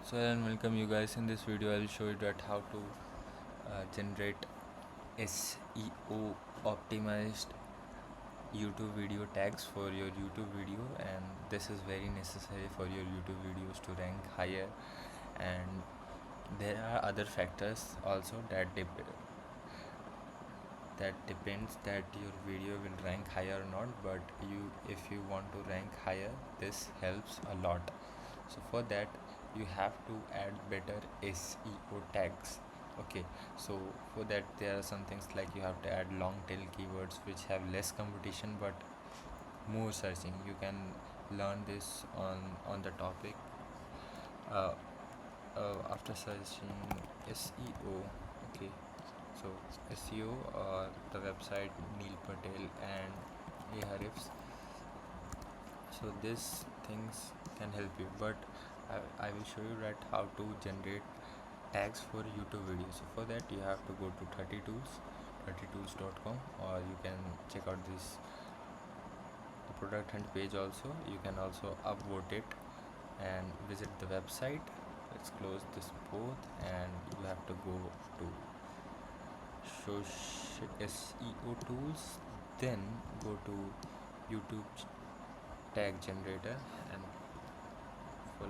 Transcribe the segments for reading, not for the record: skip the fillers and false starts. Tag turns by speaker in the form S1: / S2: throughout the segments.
S1: So hello and welcome you guys. In this video I'll show you that how to generate SEO optimized YouTube video tags for your YouTube video, and this is very necessary for your YouTube videos to rank higher. And there are other factors also that depends that your video will rank higher or not, but if you want to rank higher, this helps a lot. So for that you have to add better SEO tags. Okay, so for that there are some things like you have to add long tail keywords which have less competition but more searching. You can learn this on the topic uh, after searching SEO. Okay, so SEO or the website Neil Patel and Ahrefs. So these things can help you, but I will show you that how to generate tags for YouTube videos. So for that you have to go to 30tools.com, or you can check out this product hunt page also. You can also upvote it and visit the website. Let's close this both, and you have to go to SEO tools, then go to YouTube tag generator, and for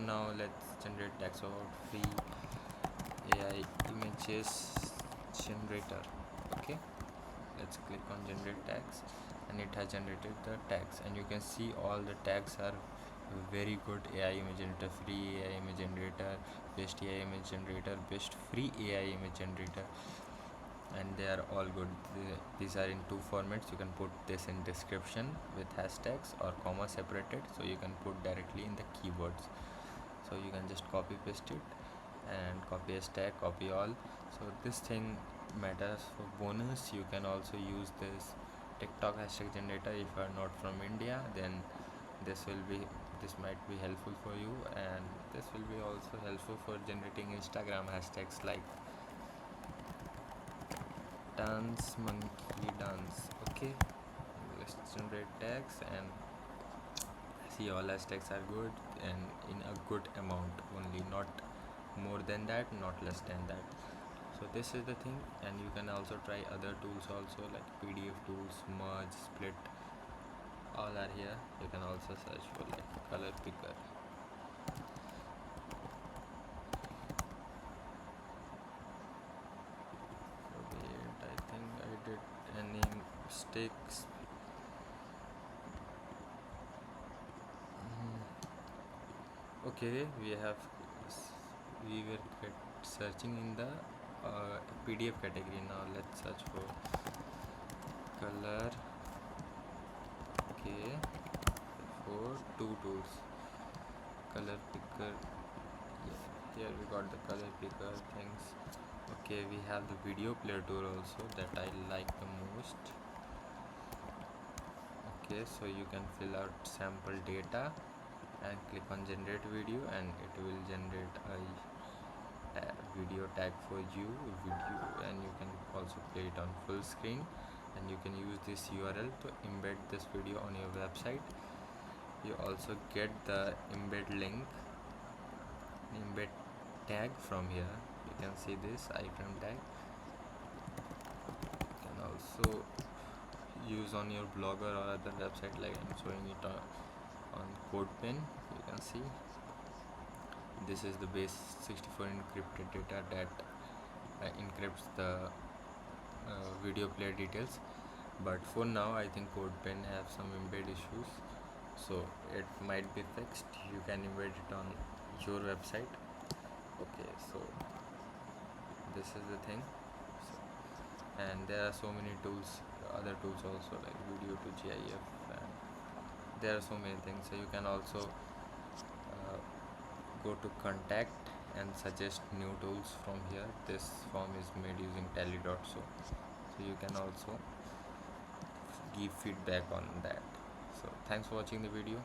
S1: now let's generate tags about free AI images generator. Okay, let's click on generate tags, and it has generated the tags, and you can see all the tags are very good. AI image generator, free AI image generator, best AI image generator, best free AI image generator, and they are all good. These are in two formats. You can put this in description with hashtags or comma separated, so you can put directly in the keywords. So you can just copy paste it and copy hashtag, copy all. So this thing matters. For bonus, you can also use this TikTok hashtag generator. If you are not from India, then this might be helpful for you, and this will be also helpful for generating Instagram hashtags like dance monkey dance. Okay, let's generate tags and see all hashtags are good and in a good amount only, not more than that, not less than that. So this is the thing, and you can also try other tools also, like PDF tools, merge, split, all are here. You can also search for like color picker. Wait, I think I did any mistakes. Okay, we were searching in the PDF category. Now let's search for color. Okay, for two tools, color picker. Yeah, here we got the color picker things. Okay, we have the video player tool also that I like the most. Okay, so you can fill out sample data and click on generate video, and it will generate a video tag for you video, and you can also play it on full screen, and you can use this URL to embed this video on your website. You also get the embed tag from here. You can see this item tag. You can also use on your blogger or other website, like I'm showing it on CodePen. You can see this is the base 64 encrypted data that encrypts the video player details, but for now I think CodePen have some embed issues, so it might be fixed. You can embed it on your website. Okay, so this is the thing. And there are so many tools, other tools also, like video to GIF, and there are so many things. So you can also go to contact and suggest new tools from here. This form is made using tally.so, so you can also give feedback on that. So thanks for watching the video.